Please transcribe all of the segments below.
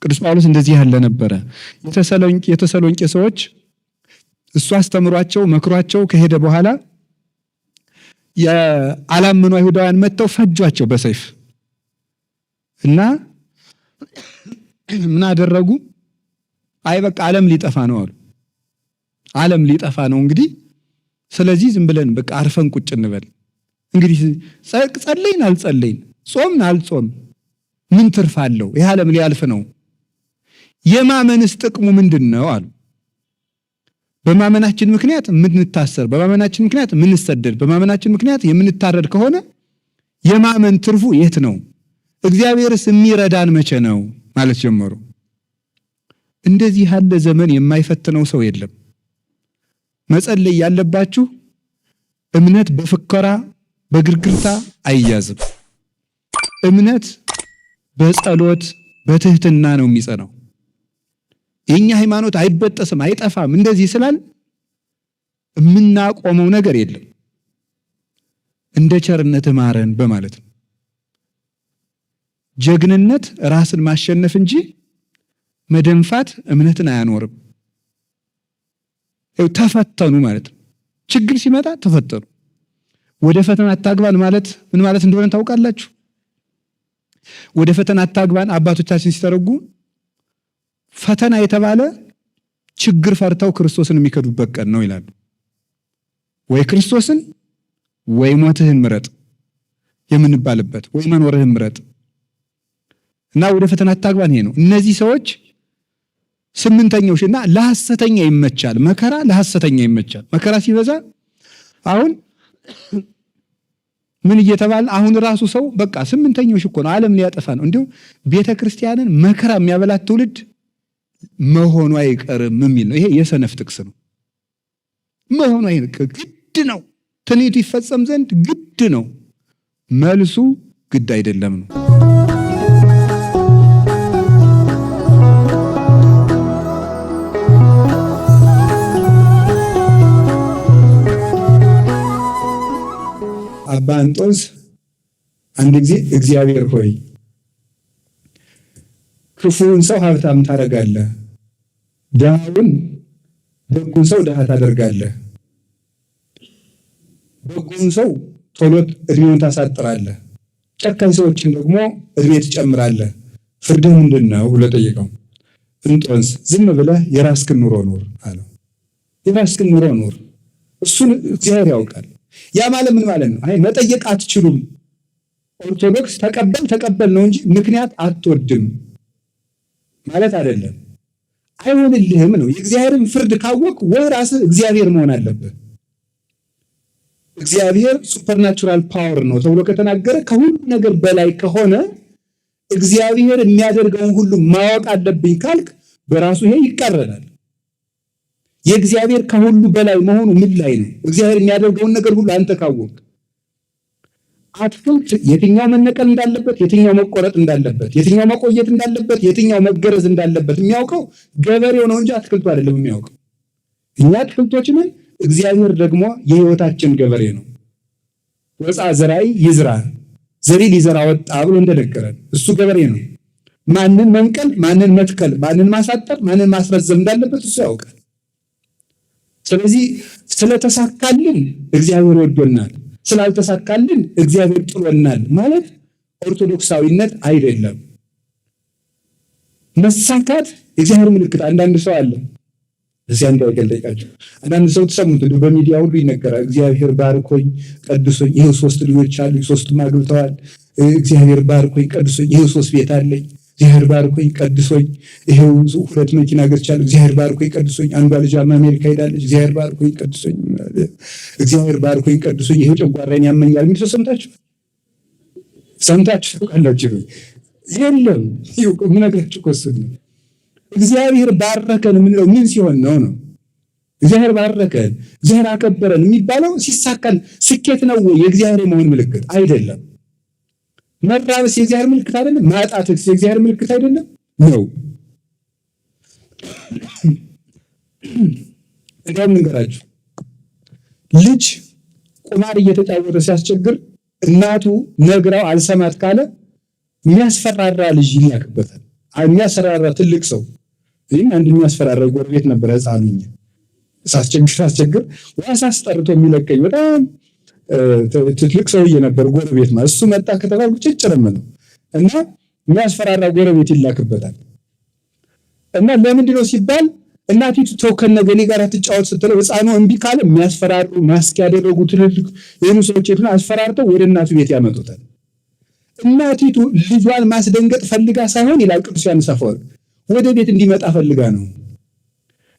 ቅዱስ ጳውሎስ እንደዚህ ያለ ነበረ። የተሰሎንቄ ሰዎች እሱ አስተምሯቸው መክሯቸው ከሄደ በኋላ የአላመኑ አይሁዳውያን መጥተው ፈጇቸው በሰይፍ እና ምን አደረጉ? አይ በቃ ዓለም ሊጠፋ ነው አሉ። ዓለም ሊጠፋ ነው እንግዲህ ስለዚህ ዝም ብለን በቃ አርፈን ቁጭ እንበል። እንግዲህ ጸለይን አልጸለይን ጾምን አልጾም ምን ትርፍ አለው? ይህ ዓለም ሊያልፍ ነው። የማመንስ ጥቅሙ ምንድን ነው አሉ። በማመናችን ምክንያት የምንታሰር፣ በማመናችን ምክንያት የምንሰደድ፣ በማመናችን ምክንያት የምንታረድ ከሆነ የማመን ትርፉ የት ነው? እግዚአብሔርስ የሚረዳን መቼ ነው ማለት ጀመሩ። እንደዚህ ያለ ዘመን የማይፈትነው ሰው የለም። መጸለይ ያለባችሁ እምነት በፍከራ በግርግርታ አይያዝም። እምነት በጸሎት በትህትና ነው የሚጸናው። የኛ ሃይማኖት አይበጠስም አይጠፋም እንደዚህ ስላል የምናቆመው ነገር የለም። እንደ ቸርነት ማረን በማለት ነው። ጀግንነት ራስን ማሸነፍ እንጂ መደንፋት እምነትን አያኖርም። ተፈተኑ ማለት ነው። ችግር ሲመጣ ተፈተኑ። ወደ ፈተና አታግባን ማለት ምን ማለት እንደሆነ ታውቃላችሁ? ወደ ፈተና አታግባን አባቶቻችን ሲተረጉ ፈተና የተባለ ችግር ፈርተው ክርስቶስን የሚከዱበት ቀን ነው ይላሉ። ወይ ክርስቶስን ወይ ሞትህን ምረጥ የምንባልበት ወይ መኖርህን ምረጥ እና ወደ ፈተና አታግባን ይሄ ነው። እነዚህ ሰዎች ስምንተኛውሽና ለሐሰተኛ ይመቻል። መከራ ለሐሰተኛ ይመቻል። መከራ ሲበዛ አሁን ምን እየተባለ አሁን ራሱ ሰው በቃ ስምንተኛውሽ እኮ ነው ዓለም ሊያጠፋ ነው። እንዲሁ ቤተክርስቲያንን መከራ የሚያበላት ትውልድ መሆኑ አይቀርም የሚል ነው። ይሄ የሰነፍ ጥቅስ ነው። መሆኑ አይቀርም ግድ ነው። ትንቢቱ ይፈጸም ዘንድ ግድ ነው። መልሱ ግድ አይደለም ነው። አባ እንጦንስ አንድ ጊዜ እግዚአብሔር ሆይ ክፉውን ሰው ሀብታም ታደርጋለህ፣ ደጉን ሰው ድሃ ታደርጋለህ፣ በጎን ሰው ቶሎ እድሜውን ታሳጥራለህ፣ ጨካኝ ሰዎችን ደግሞ እድሜ ትጨምራለህ። ፍርድህ ምንድን ነው ብሎ ጠየቀው። እንጦንስ ዝም ብለህ የራስህን ኑሮ ኑር አለው። የራስህን ኑሮ ኑር፣ እሱን እግዚአብሔር ያውቃል። ያ ማለት ምን ማለት ነው? አይ መጠየቅ አትችሉም። ኦርቶዶክስ ተቀበል ነው እንጂ ምክንያት አትወድም ማለት አይደለም። አይሆንልህም ነው። የእግዚአብሔርን ፍርድ ካወቅ ወይ ራስህ እግዚአብሔር መሆን አለብህ። እግዚአብሔር ሱፐርናቹራል ፓወር ነው ተብሎ ከተናገረ ከሁሉ ነገር በላይ ከሆነ እግዚአብሔር የሚያደርገውን ሁሉ ማወቅ አለብኝ ካልክ በራሱ ይሄ ይቃረናል። የእግዚአብሔር ከሁሉ በላይ መሆኑ ምን ላይ ነው? እግዚአብሔር የሚያደርገውን ነገር ሁሉ አንተ ካወቅ አትክልት የትኛው መነቀል እንዳለበት፣ የትኛው መቆረጥ እንዳለበት፣ የትኛው መቆየት እንዳለበት፣ የትኛው መገረዝ እንዳለበት የሚያውቀው ገበሬው ነው እንጂ አትክልቱ አይደለም የሚያውቀው። እኛ አትክልቶች ነን፣ እግዚአብሔር ደግሞ የሕይወታችን ገበሬ ነው። ወፃ ዘራይ ይዝራ ዘሪ ሊዘራ ወጣ ብሎ እንደነገረን እሱ ገበሬ ነው። ማንን መንቀል፣ ማንን መትከል፣ ማንን ማሳጠር፣ ማንን ማስረዘም እንዳለበት እሱ ያውቃል። ስለዚህ ስለተሳካልን እግዚአብሔር ወዶናል፣ ስላልተሳካልን እግዚአብሔር ጥሎናል ማለት ኦርቶዶክሳዊነት አይደለም። መሳካት የእግዚአብሔር ምልክት። አንዳንድ ሰው አለ እዚያ እንዳይገልጣቸው አንዳንድ ሰው ተሰሙት እንዴ በሚዲያ ሁሉ ይነገራል። እግዚአብሔር ባርኮኝ ቀድሶኝ ይሄው 3 ልጆች አሉ፣ 3ቱም አግብተዋል። እግዚአብሔር ባርኮኝ ቀድሶኝ ይሄው 3 ቤት አለኝ። እግዚአብሔር ባርኮኝ ቀድሶኝ ይሄው 2 መኪና ገዝቻለሁ። እግዚአብሔር ባርኮኝ ቀድሶኝ አንዷ ልጅ አሜሪካ ሄዳለች። እግዚአብሔር ባርኮኝ ቀድሶኝ፣ እግዚአብሔር ባርኮኝ ቀድሶኝ ይሄው ጨጓራዬን ያመኛል የሚል ሰው ሰምታችሁ ታውቃላችሁ? የለም ይኸው ምን ነገራችሁ ኮስት ነው። እግዚአብሔር ባረከን የምንለው ምን ሲሆን ነው? እግዚአብሔር ባረከን እግዚአብሔር አከበረን የሚባለው ሲሳካን ስኬት ነው ወይ? የእግዚአብሔር መሆን ምልክት አይደለም። መራብስ የእግዚአብሔር ምልክት አይደለም። ማጣትስ የእግዚአብሔር ምልክት አይደለም ነው። እንደውም ንገራችሁ ልጅ ቁማር እየተጫወተ ሲያስቸግር እናቱ ነግራው አልሰማት ካለ የሚያስፈራራ ልጅ ይላክበታል። የሚያስፈራራ ትልቅ ሰው ይህም አንድ የሚያስፈራራ ጎረቤት ነበረ። ሕፃኑኝ ሳስቸግር ዋሳ አስጠርቶ የሚለቀኝ በጣም ትልቅ ሰውዬ ነበር ጎረቤት ማለት እሱ መጣ ከተባልኩ ጭጭርም ነው እና የሚያስፈራራ ጎረቤት ይላክበታል። እና ለምንድን ነው ሲባል እናቲቱ ተው ከነገሌ ጋር ትጫወት ስትለው ሕፃኑ እምቢ ካለ የሚያስፈራሩ ማስክ ያደረጉ ትልልቅ የሆኑ ሰዎች ሄዱና አስፈራርተው ወደ እናቱ ቤት ያመጡታል። እናቲቱ ልጇን ማስደንገጥ ፈልጋ ሳይሆን ይላል ቅዱስ ዮሐንስ አፈወርቅ ወደ ቤት እንዲመጣ ፈልጋ ነው።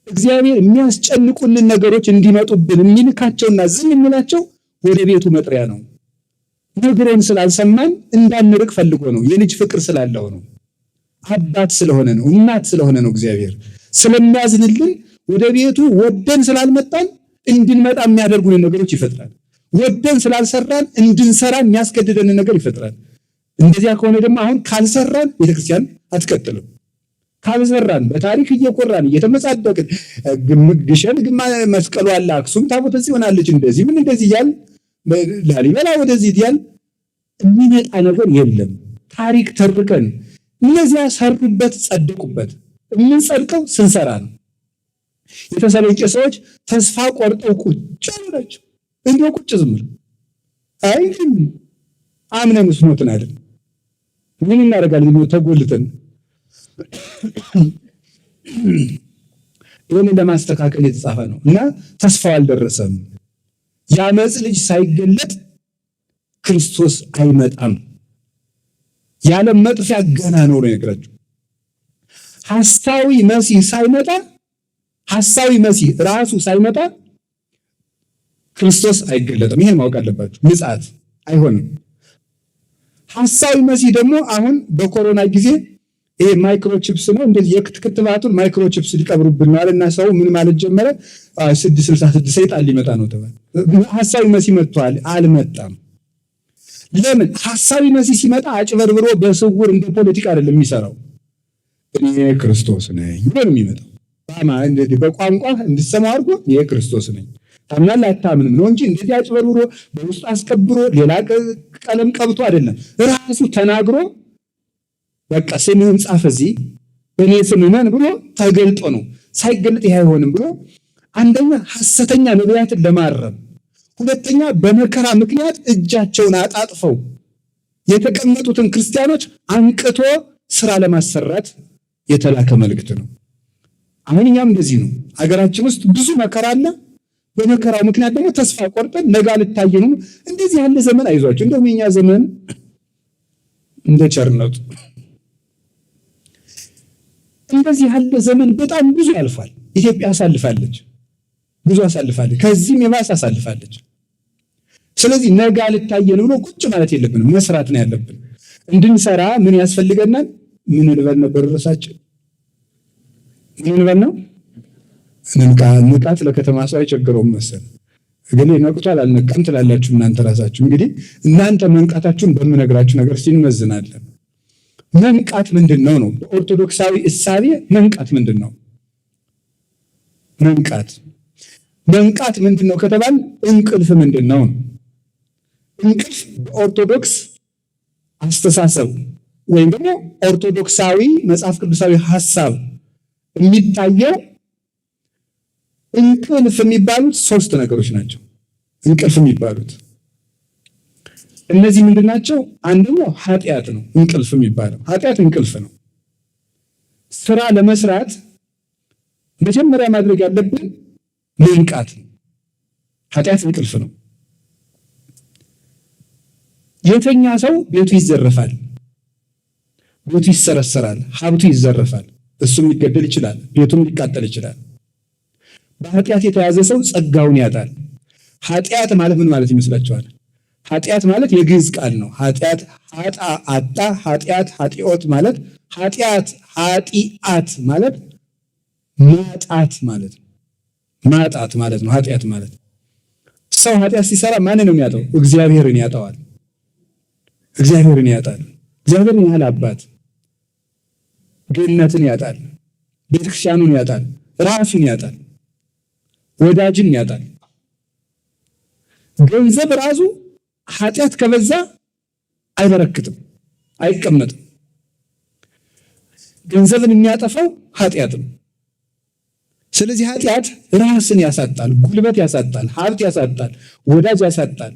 እግዚአብሔር የሚያስጨንቁንን ነገሮች እንዲመጡብን የሚልካቸውና ዝም የሚላቸው ወደ ቤቱ መጥሪያ ነው። ነግሮን ስላልሰማን እንዳንርቅ ፈልጎ ነው። የልጅ ፍቅር ስላለው ነው። አባት ስለሆነ ነው። እናት ስለሆነ ነው። እግዚአብሔር ስለሚያዝንልን ወደ ቤቱ ወደን ስላልመጣን እንድንመጣ የሚያደርጉንን ነገሮች ይፈጥራል። ወደን ስላልሰራን እንድንሰራ የሚያስገድደንን ነገር ይፈጥራል። እንደዚያ ከሆነ ደግሞ አሁን ካልሰራን ቤተክርስቲያን አትቀጥልም። ካልሰራን በታሪክ እየኮራን እየተመጻደቅን ግሸን መስቀሉ አለ፣ አክሱም ታቦተ ጽዮን አለች፣ እንደዚህ ምን እንደዚህ እያል ላሊበላ ወደዚህ እያል የሚመጣ ነገር የለም። ታሪክ ተርከን እነዚያ ሰሩበት፣ ጸድቁበት። የምንጸድቀው ስንሰራ ነው። የተሰሎንቄ ሰዎች ተስፋ ቆርጠው ቁጭ አሉ ናቸው። እንዲያው ቁጭ ዝም ብለው አይ አምነን ስኖትን አይደል ምን እናደርጋለን? ተጎልተን ይህንን ለማስተካከል የተጻፈ ነው እና ተስፋው አልደረሰም። የአመፅ ልጅ ሳይገለጥ ክርስቶስ አይመጣም። የዓለም መጥፊያ ገና ነው ነገራቸው። ሐሳዊ መሲህ ሳይመጣ ሐሳዊ መሲህ ራሱ ሳይመጣ ክርስቶስ አይገለጥም። ይሄን ማወቅ አለባችሁ። ምጽአት አይሆንም። ሐሳዊ መሲህ ደግሞ አሁን በኮሮና ጊዜ ይሄ ማይክሮቺፕስ ነው። እንደዚህ የክትክትባቱን ማይክሮቺፕስ ሊቀብሩብን ነው አለና ሰው ምን ማለት ጀመረ? 666 ሰይጣን ሊመጣ ነው ተባለ። ሐሳዊ መሲህ መጥቷል። አልመጣም። ለምን? ሐሳዊ መሲህ ሲመጣ አጭበርብሮ በስውር እንደ ፖለቲካ አይደለም የሚሰራው። እኔ ክርስቶስ ነኝ ብሎ ነው የሚመጣው። በቋንቋ እንድትሰማው አድርጎ እኔ ክርስቶስ ነኝ ታምናለህ አታምንም ነው እንጂ እንደዚህ አጭበርብሮ በውስጥ አስከብሮ ሌላ ቀለም ቀብቶ አይደለም። ራሱ ተናግሮ በቃ ስምህን ጻፍ እዚህ በእኔ ስም እመን ብሎ ተገልጦ ነው። ሳይገለጥ ይሄ አይሆንም ብሎ አንደኛ ሐሰተኛ ነቢያትን ለማረም፣ ሁለተኛ በመከራ ምክንያት እጃቸውን አጣጥፈው የተቀመጡትን ክርስቲያኖች አንቅቶ ስራ ለማሰራት የተላከ መልእክት ነው። አሁን እኛም እንደዚህ ነው። ሀገራችን ውስጥ ብዙ መከራ አለ። በመከራው ምክንያት ደግሞ ተስፋ ቆርጠን ነገ አልታየንም። እንደዚህ ያለ ዘመን አይዟቸው። እንደውም የኛ ዘመን እንደ ቸርነቱ እንደዚህ ያለ ዘመን በጣም ብዙ ያልፋል። ኢትዮጵያ አሳልፋለች፣ ብዙ አሳልፋለች፣ ከዚህም የባሰ አሳልፋለች። ስለዚህ ነገ አልታየን ብሎ ቁጭ ማለት የለብንም፣ መስራት ነው ያለብን። እንድንሰራ ምን ያስፈልገናል? ምን ልበል ነበር ርዕሳችን? ምን ልበል ነው? ንቃት ለከተማ ሰው አይቸግረውም መሰል። ግን ነቅቷል አልነቃም ትላላችሁ እናንተ ራሳችሁ። እንግዲህ እናንተ መንቃታችሁን በምነግራችሁ ነገር ሲንመዝናለን። መንቃት ምንድን ነው? በኦርቶዶክሳዊ እሳቤ መንቃት ምንድን ነው? መንቃት ምንድን ነው ከተባል እንቅልፍ ምንድን ነው? እንቅልፍ በኦርቶዶክስ አስተሳሰብ ወይም ደግሞ ኦርቶዶክሳዊ መጽሐፍ ቅዱሳዊ ሐሳብ የሚታየው እንቅልፍ የሚባሉት ሶስት ነገሮች ናቸው። እንቅልፍ የሚባሉት እነዚህ ምንድን ናቸው? አንደኛው ኃጢአት ነው። እንቅልፍ የሚባለው ኃጢአት እንቅልፍ ነው። ስራ ለመስራት መጀመሪያ ማድረግ ያለብን መንቃት ነው። ኃጢአት እንቅልፍ ነው። የተኛ ሰው ቤቱ ይዘረፋል፣ ቤቱ ይሰረሰራል፣ ሀብቱ ይዘረፋል፣ እሱም ሊገደል ይችላል፣ ቤቱም ሊቃጠል ይችላል። በኃጢአት የተያዘ ሰው ጸጋውን ያጣል። ኃጢአት ማለት ምን ማለት ይመስላችኋል? ኃጢአት ማለት የግዕዝ ቃል ነው። ኃጢአት ኃጣ አጣ፣ ኃጢአት ኃጢኦት ማለት ኃጢአት ኃጢአት ማለት ማጣት ማለት ነው። ማጣት ማለት ነው ኃጢአት ማለት። ሰው ኃጢአት ሲሰራ ማንን ነው የሚያጣው? እግዚአብሔርን ያጣዋል። እግዚአብሔርን ያጣል። እግዚአብሔርን ያህል አባት ገነትን ያጣል፣ ቤተክርስቲያኑን ያጣል፣ ራሱን ያጣል፣ ወዳጅን ያጣል። ገንዘብ ራሱ ኃጢአት ከበዛ አይበረክትም፣ አይቀመጥም። ገንዘብን የሚያጠፋው ኃጢአት ነው። ስለዚህ ኃጢአት ራስን ያሳጣል፣ ጉልበት ያሳጣል፣ ሀብት ያሳጣል፣ ወዳጅ ያሳጣል፣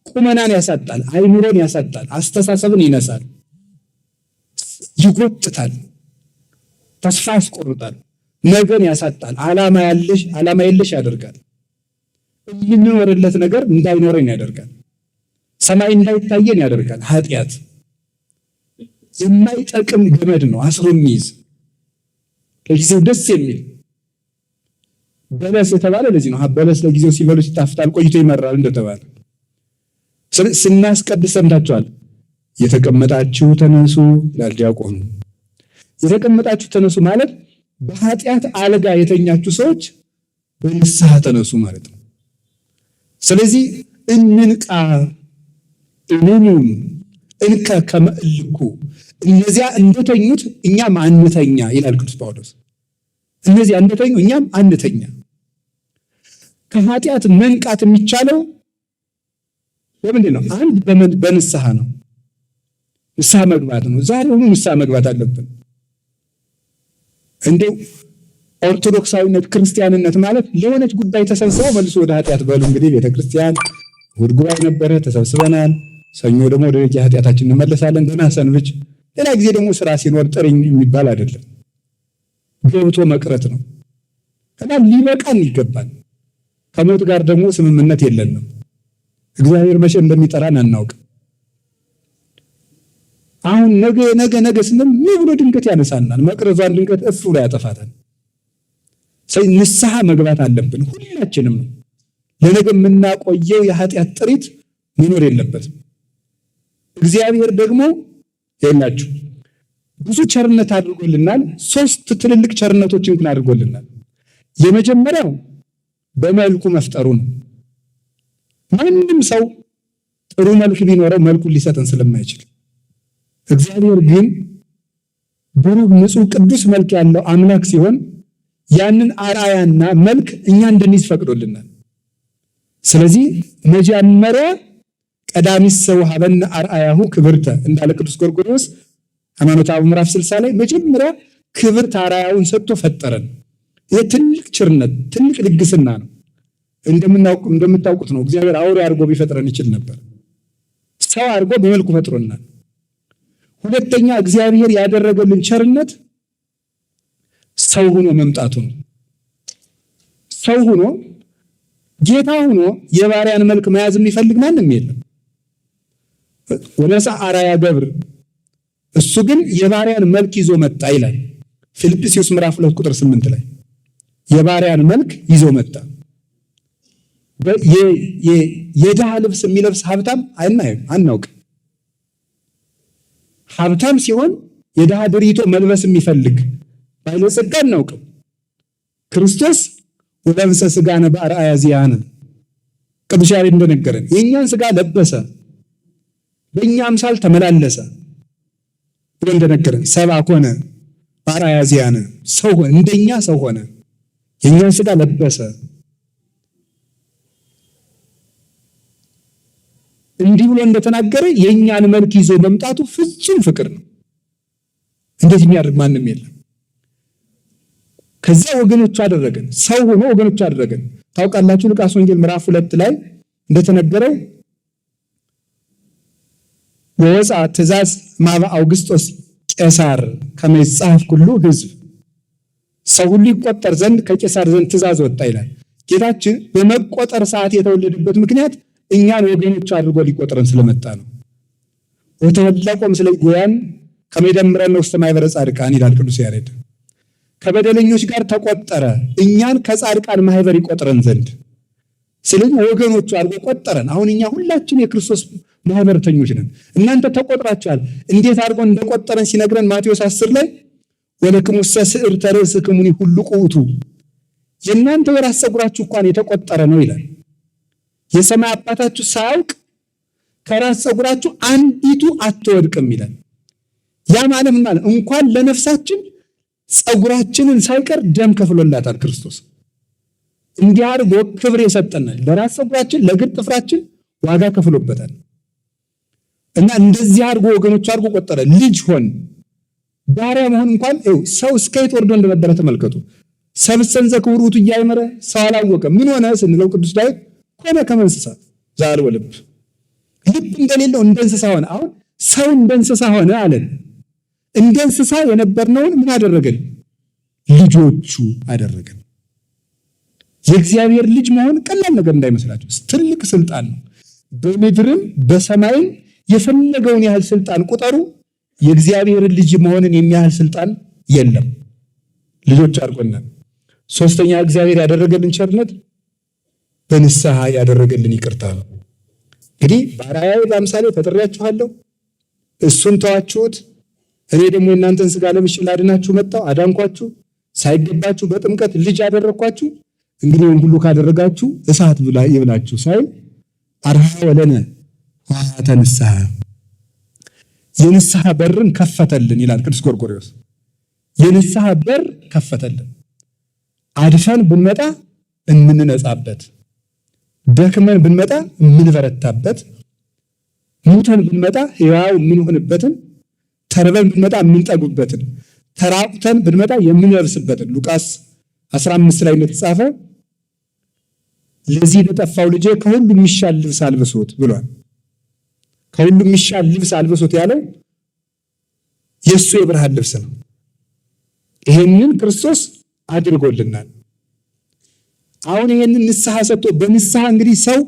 ቁመናን ያሳጣል፣ አይምሮን ያሳጣል፣ አስተሳሰብን ይነሳል፣ ይጎትታል፣ ተስፋ ያስቆርጣል፣ ነገን ያሳጣል፣ ዓላማ የለሽ ያደርጋል። የምንኖርለት ነገር እንዳይኖረን ያደርጋል። ሰማይ እንዳይታየን ያደርጋል። ኃጢአት የማይጠቅም ገመድ ነው፣ አስሮ የሚይዝ ለጊዜው ደስ የሚል በለስ የተባለ ለዚህ ነው። በለስ ለጊዜው ሲበሉ ሲጣፍጣል፣ ቆይቶ ይመራል እንደተባለ ስናስቀድስ ሰምታችኋል። የተቀመጣችሁ ተነሱ ይላል ዲያቆኑ። የተቀመጣችሁ ተነሱ ማለት በኃጢአት አልጋ የተኛችሁ ሰዎች በንስሐ ተነሱ ማለት ነው። ስለዚህ እንንቃ እንኑም እንከ ከመእልኩ፣ እነዚያ እንደተኙት እኛም አንተኛ ይላል ቅዱስ ጳውሎስ። እነዚያ እንደተኙ እኛም አንተኛ። ከኃጢአት መንቃት የሚቻለው በምንድን ነው? አንድ በንስሐ ነው። ንስሐ መግባት ነው። ዛሬውኑ ንስሐ መግባት አለብን። እንደው ኦርቶዶክሳዊነት ክርስቲያንነት ማለት ለሆነች ጉዳይ ተሰብስበው መልሶ ወደ ኃጢአት በሉ። እንግዲህ ቤተክርስቲያን እሑድ ጉባኤ ነበረ፣ ተሰብስበናል። ሰኞ ደግሞ ወደ ኃጢአታችን እንመለሳለን። ገና ሰንብች፣ ሌላ ጊዜ ደግሞ ስራ ሲኖር ጥሪኝ የሚባል አይደለም። ገብቶ መቅረት ነው እና ሊበቃን ይገባል። ከሞት ጋር ደግሞ ስምምነት የለንም። እግዚአብሔር መቼ እንደሚጠራን አናውቅም። አሁን ነገ ስንል ምን ብሎ ድንገት ያነሳናል። መቅረዟን ድንገት እፍ ብሎ ያጠፋታል። ንስሐ መግባት አለብን ሁላችንም ነው። ለነገ የምናቆየው የኃጢአት ጥሪት መኖር የለበትም። እግዚአብሔር ደግሞ ይላችሁ ብዙ ቸርነት አድርጎልናል። 3 ትልልቅ ቸርነቶችን ግን አድርጎልናል። የመጀመሪያው በመልኩ መፍጠሩ ነው። ማንም ሰው ጥሩ መልክ ቢኖረው መልኩን ሊሰጠን ስለማይችል፣ እግዚአብሔር ግን ብሩህ ንጹሕ ቅዱስ መልክ ያለው አምላክ ሲሆን ያንን አርአያና መልክ እኛ እንድንይዝ ፈቅዶልናል። ስለዚህ መጀመሪያ ቀዳሚት ሰው ሀበነ አርአያሁ ክብርተ እንዳለ ቅዱስ ጎርጎርዮስ ሃይማኖተ አበው ምዕራፍ 60 ላይ መጀመሪያ ክብርት አርአያውን ሰጥቶ ፈጠረን። ይህ ትልቅ ቸርነት፣ ትልቅ ልግስና ነው። እንደምታውቁት ነው። እግዚአብሔር አውሬ አድርጎ ቢፈጥረን ይችል ነበር። ሰው አድርጎ በመልኩ ፈጥሮናል። ሁለተኛ እግዚአብሔር ያደረገልን ቸርነት ሰው ሆኖ መምጣቱ ነው። ሰው ሆኖ ጌታ ሆኖ የባሪያን መልክ መያዝ የሚፈልግ ማንም የለም። ወነሳ አርአያ ገብር፣ እሱ ግን የባሪያን መልክ ይዞ መጣ ይላል ፊልጵስዩስ ምዕራፍ 2 ቁጥር 8 ላይ የባሪያን መልክ ይዞ መጣ። የድሃ ልብስ የሚለብስ ሀብታም አናውቅም። ሀብታም ሲሆን የድሃ ድሪቶ መልበስ የሚፈልግ ባለጸጋ አናውቅም። ክርስቶስ ወለብሰ ሥጋነ በአርአያ ዚአነ፣ ቅዱስ ያሬድ እንደነገረን የእኛን ሥጋ ለበሰ፣ በእኛ አምሳል ተመላለሰ ብሎ እንደነገረን ሰብአ ኮነ በአርአያ ዚአነ፣ ሰው ሆነ፣ እንደኛ ሰው ሆነ፣ የእኛን ሥጋ ለበሰ። እንዲህ ብሎ እንደተናገረ የእኛን መልክ ይዞ መምጣቱ ፍጹም ፍቅር ነው። እንዴት የሚያደርግ ማንም የለም። ከዚያ ወገኖቹ አደረገን፣ ሰው ሆኖ ወገኖቹ አደረገን። ታውቃላችሁ ሉቃስ ወንጌል ምዕራፍ 2 ላይ እንደተነገረው ወወፃ ትእዛዝ ማበ አውግስጦስ ቄሳር ከመ ይጻፍ ኩሉ ሕዝብ፣ ሰው ሁሉ ይቆጠር ዘንድ ከቄሳር ዘንድ ትእዛዝ ወጣ ይላል። ጌታችን በመቆጠር ሰዓት የተወለደበት ምክንያት እኛን ወገኖቹ አድርጎ ሊቆጥረን ስለመጣ ነው። ወተወለቆም ስለ ጎያን ከመ ይደምረነ ውስተ ማኅበረ ጻድቃን ይላል ቅዱስ ያሬድ። ከበደለኞች ጋር ተቆጠረ እኛን ከጻድቃን ማህበር ይቆጥረን ዘንድ። ስለዚህ ወገኖቹ አድርጎ ቆጠረን። አሁን እኛ ሁላችን የክርስቶስ ማህበርተኞች ነን። እናንተ ተቆጥራችኋል። እንዴት አድርጎ እንደቆጠረን ሲነግረን ማቴዎስ 10 ላይ ወለክሙሰ ስዕርተ ርእስክሙኒ ሁሉ ቁቱ፣ የእናንተ የራስ ፀጉራችሁ እንኳን የተቆጠረ ነው ይላል። የሰማይ አባታችሁ ሳያውቅ ከራስ ፀጉራችሁ አንዲቱ አትወድቅም ይላል። ያ ማለት ማለት እንኳን ለነፍሳችን ፀጉራችንን ሳይቀር ደም ከፍሎላታል ክርስቶስ። እንዲህ አድርጎ ክብር የሰጠናል። ለራስ ፀጉራችን ለእግር ጥፍራችን ዋጋ ከፍሎበታል። እና እንደዚህ አድርጎ ወገኖቹ አድርጎ ቆጠረ። ልጅ ሆን ባሪያ መሆን እንኳን ሰው እስከ የት ወርዶ እንደነበረ ተመልከቱ። ሰብእሰን ዘክቡር እያይመረ ሰው አላወቀም። ምን ሆነ ስንለው ቅዱስ ዳዊት ኮነ ከመ እንስሳ ዘአልቦ ልብ፣ ልብ እንደሌለው እንደ እንስሳ ሆነ። አሁን ሰው እንደ እንስሳ ሆነ አለን። እንደ እንስሳ የነበርነውን ምን አደረገን? ልጆቹ አደረገን። የእግዚአብሔር ልጅ መሆን ቀላል ነገር እንዳይመስላችሁ፣ ትልቅ ስልጣን ነው። በምድርም በሰማይም የፈለገውን ያህል ስልጣን ቁጠሩ፣ የእግዚአብሔርን ልጅ መሆንን የሚያህል ስልጣን የለም። ልጆች አድርጎናል። ሶስተኛ እግዚአብሔር ያደረገልን ቸርነት በንስሐ ያደረገልን ይቅርታ ነው። እንግዲህ በአርአያዬ በአምሳሌ ፈጥሬያችኋለሁ፣ እሱን ተዋችሁት፣ እኔ ደግሞ የእናንተን ሥጋ ለምሽ ላድናችሁ መጣሁ፣ አዳንኳችሁ፣ ሳይገባችሁ በጥምቀት ልጅ አደረግኳችሁ። እንግዲህ ይህን ሁሉ ካደረጋችሁ እሳት ይብላችሁ ሳይል አርሃ ወለነ ውሃተ ንስሐ፣ የንስሐ በርን ከፈተልን ይላል ቅዱስ ጎርጎርዮስ። የንስሐ በር ከፈተልን። አድፈን ብንመጣ የምንነጻበት፣ ደክመን ብንመጣ የምንበረታበት፣ ሙተን ብንመጣ ሕያው የምንሆንበትን፣ ተርበን ብንመጣ የምንጠጉበትን፣ ተራቁተን ብንመጣ የምንለብስበትን ሉቃስ 15 ላይ እንደተጻፈ ለዚህ ለጠፋው ልጄ ከሁሉ የሚሻል ልብስ አልብሶት ብሏል። ከሁሉ የሚሻል ልብስ አልብሶት ያለው የእሱ የብርሃን ልብስ ነው። ይሄንን ክርስቶስ አድርጎልናል። አሁን ይሄንን ንስሐ ሰጥቶ በንስሐ እንግዲህ ሰው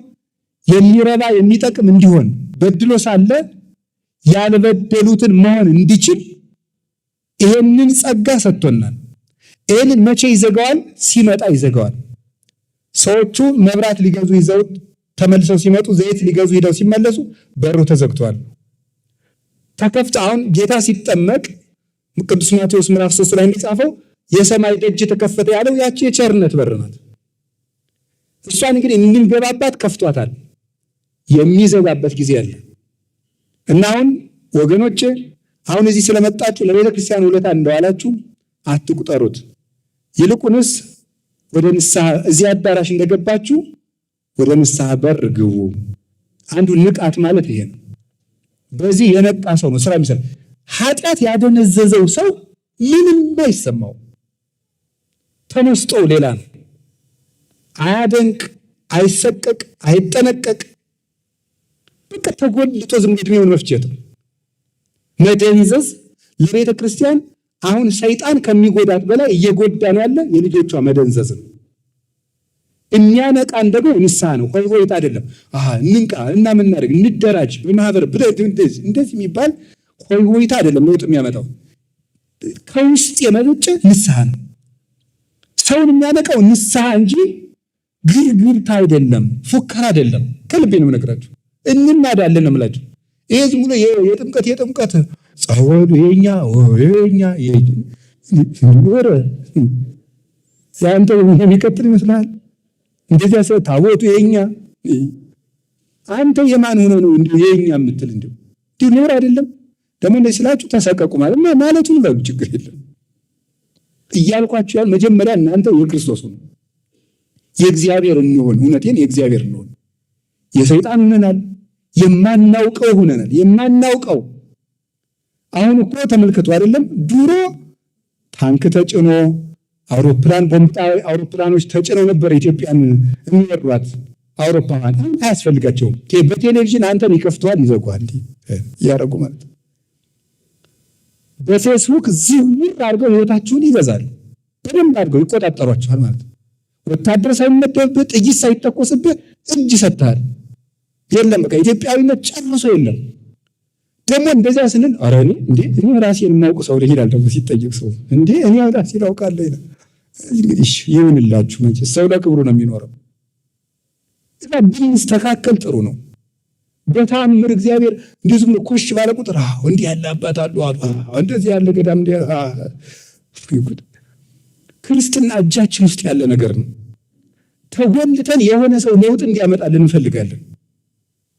የሚረባ የሚጠቅም እንዲሆን በድሎ ሳለ ያልበደሉትን መሆን እንዲችል ይሄንን ጸጋ ሰጥቶናል። ይሄንን መቼ ይዘጋዋል? ሲመጣ ይዘጋዋል። ሰዎቹ መብራት ሊገዙ ይዘው ተመልሰው ሲመጡ ዘይት ሊገዙ ሄደው ሲመለሱ በሩ ተዘግቷል። ተከፍቶ አሁን ጌታ ሲጠመቅ ቅዱስ ማቴዎስ ምዕራፍ 3 ላይ እንደጻፈው የሰማይ ደጅ ተከፈተ ያለው ያቺ የቸርነት በር ናት። እሷን እንግዲህ እንድንገባባት ከፍቷታል። የሚዘጋበት ጊዜ አለ እና አሁን ወገኖቼ አሁን እዚህ ስለመጣችሁ ለቤተ ክርስቲያን ውለታ እንደዋላችሁ አትቁጠሩት። ይልቁንስ ወደ ንስሐ እዚህ አዳራሽ እንደገባችሁ ወደ ንስሐ በር ግቡ። አንዱ ንቃት ማለት ይሄ ነው። በዚህ የነቃ ሰው ነው ስራ የሚሰራ። ኃጢአት ያደነዘዘው ሰው ምንም አይሰማው፣ ተመስጦ ሌላ ነው። አያደንቅ፣ አይሰቀቅ፣ አይጠነቀቅ። በቃ ተጎልቶ ዝም ዕድሜውን መፍጀት ነው። መደንዘዝ ለቤተ ክርስቲያን አሁን ሰይጣን ከሚጎዳት በላይ እየጎዳ ነው ያለ የልጆቿ መደንዘዝ ነው። የሚያነቃን ደግሞ ንስሐ ነው፣ ሆይ ሆይታ አይደለም። እንንቃ እና ምን እናደርግ እንደራጅ በማህበር እንደዚህ የሚባል ሆይ ሆይታ አይደለም። ለውጥ የሚያመጣው ከውስጥ የመነጨ ንስሐ ነው። ሰውን የሚያነቃው ንስሐ እንጂ ግርግርታ አይደለም፣ ፉከራ አይደለም። ከልቤ ነው የምነግራችሁ። እንናዳለን ነው የምላችሁ። ይሄ ዝም ብሎ የጥምቀት ጸወሉ የኛ ወረ ያንተ የሚቀጥል ይመስላል። እንደዚያ ሰው ታቦቱ የኛ አንተ የማን ሆነ ነው እንዴ የኛ የምትል እንዴ? ኖር አይደለም ደግሞ እንደዚህ ስላችሁ ተሰቀቁ ማለቱን በሉ ችግር የለም እያልኳችሁ ያል መጀመሪያ እናንተ የክርስቶስ ነው የእግዚአብሔር እንሆን። እውነቴን የእግዚአብሔር እንሆን። የሰይጣን ሆነናል፣ የማናውቀው ሆነናል። የማናውቀው አሁን እኮ ተመልከቱ አይደለም ድሮ ታንክ ተጭኖ አውሮፕላን አውሮፕላኖች ተጭነው ነበር ኢትዮጵያን የሚወሯት አውሮፓውያን። አያስፈልጋቸውም። በቴሌቪዥን አንተን ይከፍተዋል፣ ይዘጓል ያረጉ ማለት። በፌስቡክ ዝውውር አድርገው ህይወታችሁን ይገዛሉ። በደንብ አድርገው ይቆጣጠሯችኋል ማለት። ወታደር ሳይመደብብህ ጥይት ሳይተኮስብህ እጅ ሰጥተሃል። የለም በቃ ኢትዮጵያዊነት ጨርሶ የለም። ደግሞ እንደዚያ ስንል ኧረ እኔ ራሴን የማውቅ ሰው ይላል። ደግሞ ሲጠይቅ ሰው እኔ ራሴን አውቃለሁ ይላል። እንግዲህ ይሁንላችሁ፣ መቼስ ሰው ለክብሩ ነው የሚኖረው። ቢስተካከል ጥሩ ነው። በታምር እግዚአብሔር እንደዚህም ኮሽ ባለ ቁጥር እንዲህ ያለ አባት አሉ እንደዚህ ያለ ገዳም ክርስትና እጃችን ውስጥ ያለ ነገር ነው። ተጎልተን የሆነ ሰው ለውጥ እንዲያመጣልን እንፈልጋለን።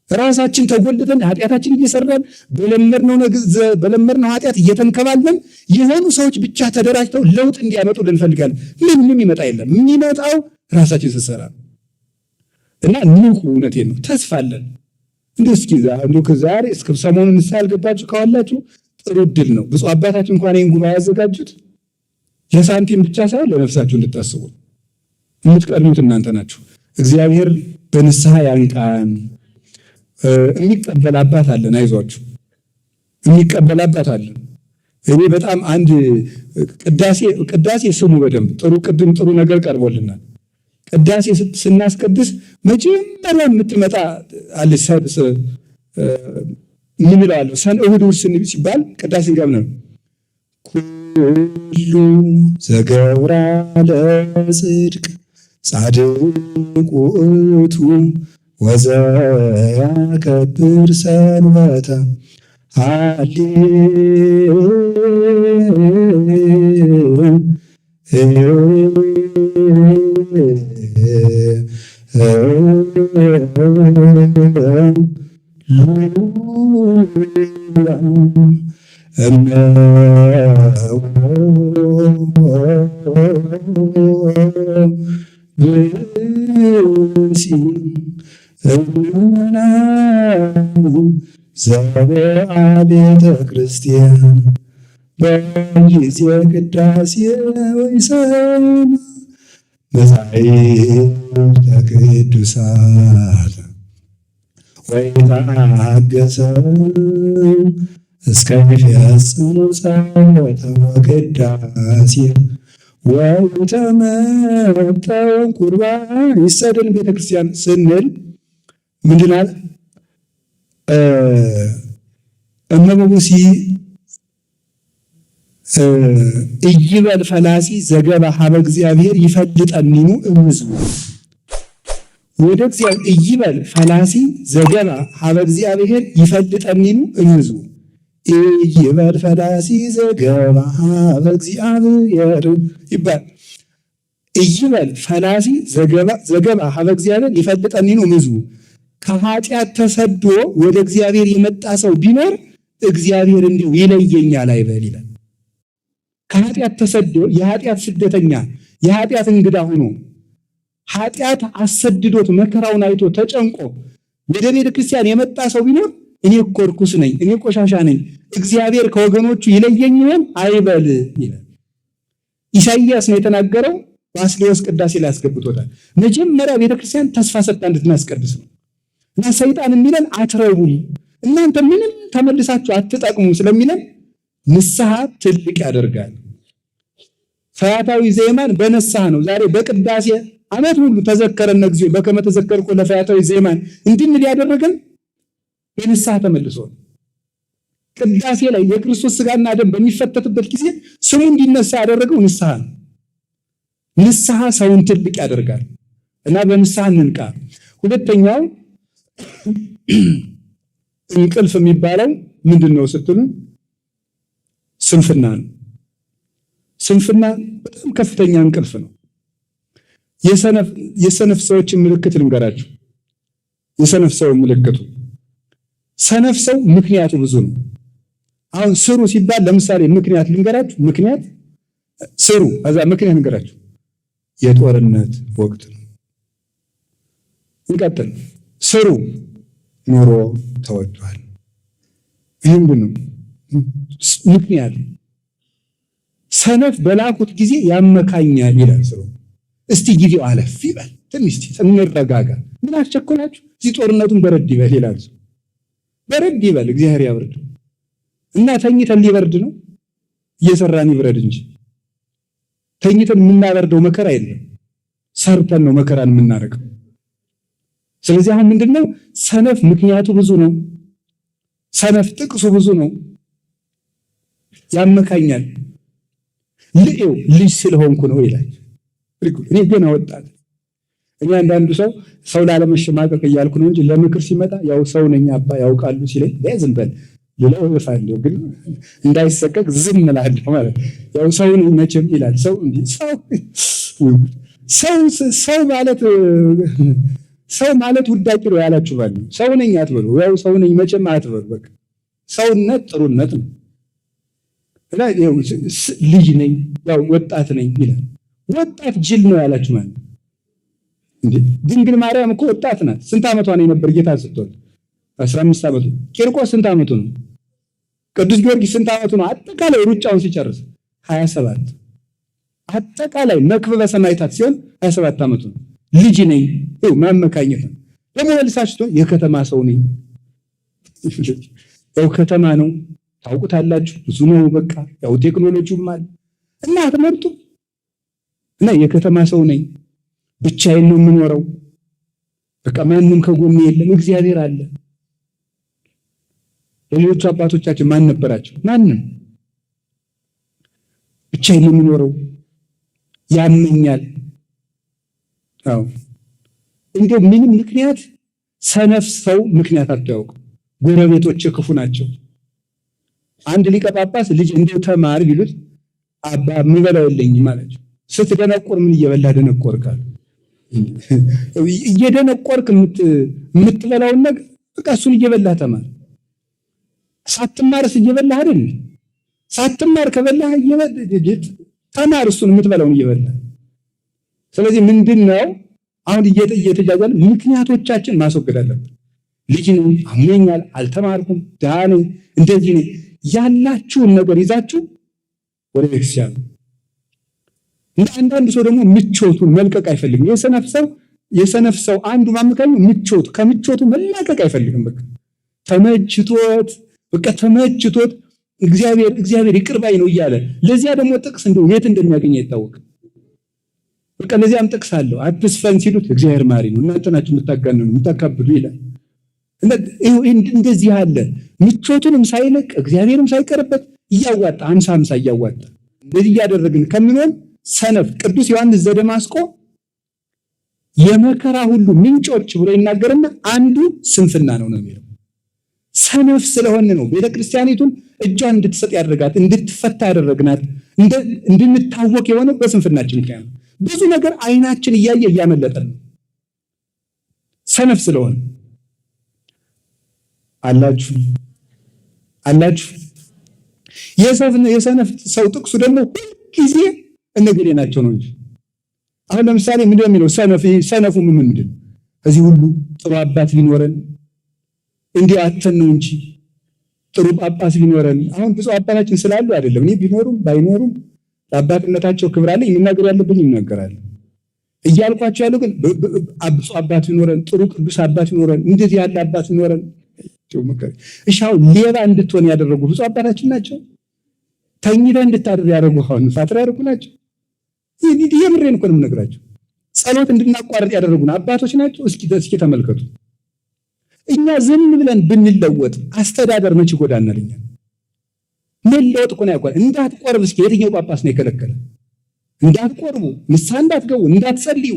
ራሳችን ተጎልተን ኃጢአታችን እየሰራን በለመድነው ኃጢአት እየተንከባለን የሆኑ ሰዎች ብቻ ተደራጅተው ለውጥ እንዲያመጡልን እንፈልጋለን። ምንም ይመጣ የለም። የሚመጣው ራሳችን ስንሰራ እና ንቁ። እውነቴን ነው። ተስፋ አለን። እስኪ ዛሬ እስከ ሰሞኑን ንስሐ ያልገባችሁ ካላችሁ ጥሩ ዕድል ነው። ብፁዕ አባታችን እንኳን ይህን ጉባኤ ያዘጋጁት ለሳንቲም ብቻ ሳይሆን ለነፍሳችሁ እንድታስቡ። የምትቀድሙት እናንተ ናችሁ። እግዚአብሔር በንስሐ ያንቃን። የሚቀበል አባት አለን፣ አይዟችሁ፣ የሚቀበል አባት አለን። እኔ በጣም አንድ ቅዳሴ ስሙ በደንብ ጥሩ፣ ቅድም ጥሩ ነገር ቀርቦልናል። ቅዳሴ ስናስቀድስ መጀመሪያ የምትመጣ አለች። ምን እላለሁ እሑድ እሑድ ሲባል ቅዳሴ ጋር ነው ኩሉ ዘገብራ ለጽድቅ ጻድቅ ውእቱ ወዘያከብር ሰንበተ ዘበአቤተ ክርስቲያን በጊዜ ቅዳሴ ወይሰማ መጻሕፍተ ቅዱሳት ወይትአገሰ እስከ ይፈጽሙ ጸሎተ ወቅዳሴ ወይተመጠው ቁርባን ይሰደን ቤተክርስቲያን ስንል ምንድን አለ? እመሙሲ እይበል ፈላሲ ዘገባ ሀበ እግዚአብሔር ይፈልጠኒኑ እምዝቡ ወደ እግዚአብሔር እይበል ፈላሲ ዘገባ ሀበ እግዚአብሔር ይፈልጠኒኑ እምዝቡ እይበል ፈላሲ ዘገባ ሀበ እግዚአብሔር ይባል። እይበል ፈላሲ ዘገባ ሀበ እግዚአብሔር ይፈልጠኒኑ እምዝቡ ከኃጢአት ተሰዶ ወደ እግዚአብሔር የመጣ ሰው ቢኖር እግዚአብሔር እንዲሁ ይለየኛል አይበል ይላል። ከኃጢአት ተሰዶ የኃጢአት ስደተኛ የኃጢአት እንግዳ ሆኖ ኃጢአት አሰድዶት መከራውን አይቶ ተጨንቆ ወደ ቤተ ክርስቲያን የመጣ ሰው ቢኖር እኔ እኮ ርኩስ ነኝ፣ እኔ ቆሻሻ ነኝ፣ እግዚአብሔር ከወገኖቹ ይለየኝ ይሆን አይበል ይላል። ኢሳይያስ ነው የተናገረው። ባስልዮስ ቅዳሴ ላይ አስገብቶታል። መጀመሪያ ቤተ ክርስቲያን ተስፋ ሰጥታ እንድትናስቀድስ ነው። እና ሰይጣን የሚለን አትረቡም፣ እናንተ ምንም ተመልሳችሁ አትጠቅሙ ስለሚለን ንስሐ ትልቅ ያደርጋል። ፈያታዊ ዘየማን በንስሐ ነው። ዛሬ በቅዳሴ ዓመት ሁሉ ተዘከረነ ጊዜ በከመ ተዘከርኩ ለፈያታዊ ዘየማን እንድንል ያደረገን በንስሐ ተመልሶ ነው። ቅዳሴ ላይ የክርስቶስ ሥጋና ደም በሚፈተትበት ጊዜ ስሙ እንዲነሳ ያደረገው ንስሐ ነው። ንስሐ ሰውን ትልቅ ያደርጋል እና በንስሐ እንንቃ። ሁለተኛው እንቅልፍ የሚባለው ምንድን ነው ስትሉ ስንፍና ነው። ስንፍና በጣም ከፍተኛ እንቅልፍ ነው። የሰነፍ ሰዎችን ምልክት ልንገራችሁ። የሰነፍ ሰው ምልክቱ ሰነፍ ሰው ምክንያቱ ብዙ ነው። አሁን ስሩ ሲባል ለምሳሌ ምክንያት ልንገራችሁ። ምክንያት ስሩ ከዛ ምክንያት ልንገራችሁ። የጦርነት ወቅት ነው። እንቀጥል። ስሩ ኑሮ ተወዷል። ይህ ምንድን ነው? ምክንያት ሰነፍ በላኩት ጊዜ ያመካኛል ይላል ስሩ። እስቲ ጊዜው አለፍ ይበል፣ ትንሽ እንረጋጋ፣ ምን አስቸኮላችሁ? እዚህ ጦርነቱን በረድ ይበል ይላል ሰው። በረድ ይበል እግዚአብሔር ያብርድ እና ተኝተን ሊበርድ ነው እየሰራን ይብረድ እንጂ ተኝተን የምናበርደው መከራ የለም። ሰርተን ነው መከራን የምናረገው። ስለዚህ አሁን ምንድነው? ሰነፍ ምክንያቱ ብዙ ነው። ሰነፍ ጥቅሱ ብዙ ነው። ያመካኛል። ልጅ ስለሆንኩ ነው ይላል። እኔ ገና ወጣት። እኔ አንዳንዱ ሰው ላለመሸማቀቅ እያልኩ ነው እንጂ ለምክር ሲመጣ ያው ሰው ነኝ አባ ያውቃሉ ሲለኝ ዝም በል ልለው እፋለሁ፣ ግን እንዳይሰቀቅ ዝም እላለሁ ማለት ያው ሰው ነኝ መቼም ይላል ሰው። ሰው ማለት ውዳቂ ነው ያላችሁ ባል ሰው ነኝ አትበሉ። ያው ሰው ነኝ መቼም አትበሉ። በቃ ሰውነት ጥሩነት ነው። ልጅ ነኝ ያው ወጣት ነኝ ይላል። ወጣት ጅል ነው ያላችሁ ማለት እንዴ? ድንግል ማርያም እኮ ወጣት ናት። ስንት ዓመቷ ነው የነበር ጌታ ስትወልድ? 15 ዓመቱ። ቂርቆስ ስንት ዓመቱ ነው? ቅዱስ ጊዮርጊስ ስንት ዓመቱ ነው? አጠቃላይ ሩጫውን ሲጨርስ 27። አጠቃላይ መክብበ ሰማዕታት ሲሆን 27 ዓመቱ ነው። ልጅ ነኝ ይኸው ማመካኘት ነው። ደግሞ መልሳችሁ የከተማ ሰው ነኝ። ያው ከተማ ነው ታውቁታላችሁ፣ ብዙ ነው በቃ ያው ቴክኖሎጂውም አለ እና አትመርጡ እና የከተማ ሰው ነኝ፣ ብቻዬን ነው የምኖረው፣ በቃ ማንም ከጎኔ የለም፣ እግዚአብሔር አለ። ሌሎቹ አባቶቻችን ማን ነበራቸው? ማንም። ብቻዬን ነው የምኖረው፣ ያመኛል። አዎ እንደው ምንም ምክንያት ሰነፍ ሰው ምክንያት አታውቅም። ጎረቤቶች ክፉ ናቸው። አንድ ሊቀ ጳጳስ ልጅ እንደው ተማር ቢሉት አባ የምበላው የለኝም አላቸው። ስትደነቆር ምን እየበላ ደነቆርካል? እየደነቆርክ የምትበላውን ነገር በቃ እሱን እየበላህ ተማር። ሳትማርስ እየበላህ አይደል? ሳትማር ከበላህ ተማር እሱን የምትበላውን እየበላህ። ስለዚህ ምንድነው አሁን እየተጃጃለ ምክንያቶቻችን ማስወገድ አለብን። ልጅ ነኝ፣ አሞኛል፣ አልተማርኩም፣ ድሃ ነኝ፣ እንደዚህ ነኝ ያላችሁን ነገር ይዛችሁ ወደ ቤተክርስቲያን። እንደ አንዳንድ ሰው ደግሞ ምቾቱን መልቀቅ አይፈልግም። የሰነፍ ሰው አንዱ ማመካኙ ምቾቱ ከምቾቱ መላቀቅ አይፈልግም። በቃ ተመችቶት እግዚአብሔር ይቅር ባይ ነው እያለ ለዚያ ደግሞ ጥቅስ እንደው የት እንደሚያገኝ አይታወቅም። በቃ ለዚያም ጥቅስ አለው። አትስፈን ሲሉት እግዚአብሔር ማሪ ነው፣ እናንተ ናችሁ የምታጋንኑ የምታካብዱ ይላል። እንደዚህ አለ። ምቾቱንም ሳይለቅ እግዚአብሔርም ሳይቀርበት እያዋጣ 50 እያዋጣ እንደዚህ እያደረግን ከምንሆን ሰነፍ ቅዱስ ዮሐንስ ዘደማስቆ የመከራ ሁሉ ምንጮች ብሎ ይናገርና አንዱ ስንፍና ነው የሚለው። ሰነፍ ስለሆነ ነው ቤተክርስቲያኒቱን እጇን እንድትሰጥ ያደረጋት፣ እንድትፈታ ያደረግናት፣ እንድንታወቅ የሆነው በስንፍናችን ምክንያት። ብዙ ነገር አይናችን እያየ እያመለጠን ነው ሰነፍ ስለሆነ። አላችሁ የሰነፍ ሰው ጥቅሱ ደግሞ ሁልጊዜ እነገሌ ናቸው ነው እንጂ። አሁን ለምሳሌ ምንድነው የሚለው ሰነፉ ምንድን እዚህ ሁሉ ጥሩ አባት ሊኖረን እንዲህ አተን ነው እንጂ ጥሩ ጳጳስ ሊኖረን። አሁን ብዙ አባታችን ስላሉ አይደለም፣ እኔ ቢኖሩም ባይኖሩም ለአባትነታቸው ክብር አለ፣ የሚናገር ያለብኝ ይናገራል እያልኳቸው ያለው ግን ብፁዕ አባት ይኖረን፣ ጥሩ ቅዱስ አባት ይኖረን፣ እንደዚህ ያለ አባት ይኖረን። እሻው ሌባ እንድትሆን ያደረጉ ብፁዕ አባታችን ናቸው። ተኝተህ እንድታድር ያደረጉ አሁን ፓትርያርኩ ናቸው። የምሬን እኮ ነው የምነግራቸው። ጸሎት እንድናቋርጥ ያደረጉን አባቶች ናቸው። እስኪ ተመልከቱ። እኛ ዝም ብለን ብንለወጥ አስተዳደር መች ይጎዳናል? እኛ መለወጥ እኮ ነው ያቋል። እንዳትቆርብ እስኪ የትኛው ጳጳስ ነው የከለከለ? እንዳትቆርቡ፣ ንስሐ እንዳትገቡ፣ እንዳትጸልዩ።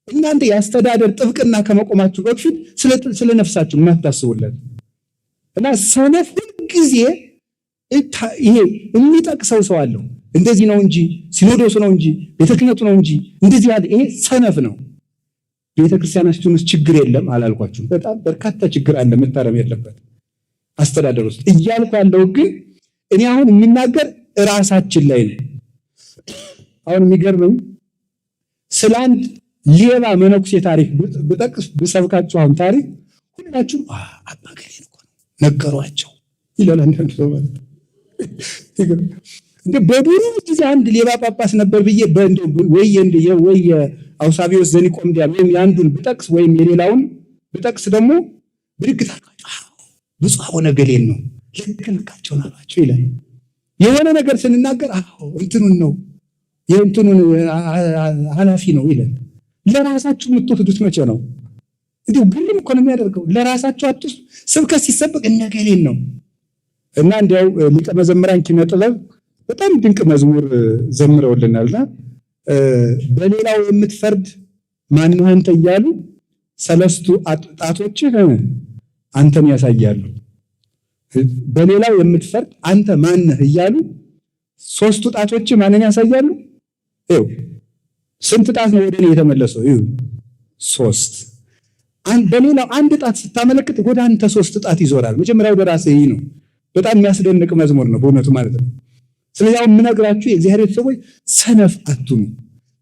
እናንተ የአስተዳደር ጥብቅና ከመቆማችሁ በፊት ስለ ነፍሳችሁ የማታስቡለት እና ሰነፍ ሁልጊዜ ይሄ የሚጠቅሰው ሰው አለው። እንደዚህ ነው እንጂ ሲኖዶሱ ነው እንጂ ቤተ ክህነቱ ነው እንጂ እንደዚህ ያለ ይሄ ሰነፍ ነው። ቤተክርስቲያናችን ውስጥ ችግር የለም አላልኳችሁም? በጣም በርካታ ችግር አለ መታረም ያለበት አስተዳደር ውስጥ እያልኩ ያለው ግን እኔ አሁን የሚናገር ራሳችን ላይ ነው። አሁን የሚገርመኝ ስለ አንድ ሌባ መነኩሴ ታሪክ ብጠቅስ ብሰብካችሁ አሁን ታሪክ ሁላችሁም አባ ገሌን እኮ ነው ነገሯቸው ይላል አንዳንድ ሰው ማለት ነው። በድሮ ጊዜ አንድ ሌባ ጳጳስ ነበር ብዬ ወይ አውሳቢዎስ ዘኒቆምዲያን ወይም የአንዱን ብጠቅስ ወይም የሌላውን ብጠቅስ ደግሞ ብድግት አልኳቸው ብፁዕ አቡነ ገሌን ነው ልክልካቸውን አሏቸው ይላል። የሆነ ነገር ስንናገር እንትኑን ነው የእንትኑን ኃላፊ ነው ይላል። ለራሳችሁ የምትወስዱት መቼ ነው? እንዲሁ ግልም እኮ ነው የሚያደርገው። ለራሳችሁ አትወስዱ። ስብከት ሲሰበክ እነ ገሌን ነው እና እንዲያው ሊቀ መዘምራን ኪነ ጥበብ በጣም ድንቅ መዝሙር ዘምረውልናልና በሌላው የምትፈርድ ማነህ አንተ እያሉ ሰለስቱ ጣቶችህ አንተን ያሳያሉ። በሌላው የምትፈርድ አንተ ማነህ እያሉ ሶስቱ ጣቶችህ ማንን ያሳያሉ? ይኸው ስንት ጣት ነው ወደ እኔ የተመለሰው? ይኸው 3። በሌላው አንድ ጣት ስታመለክት ወደ አንተ 3 ጣት ይዞራል። መጀመሪያ ወደ ራስህ ይህ ነው። በጣም የሚያስደንቅ መዝሙር ነው በእውነቱ ማለት ነው። ስለዚህ አሁን የምነግራችሁ የእግዚአብሔር ሰዎች ሰነፍ አትኑ፣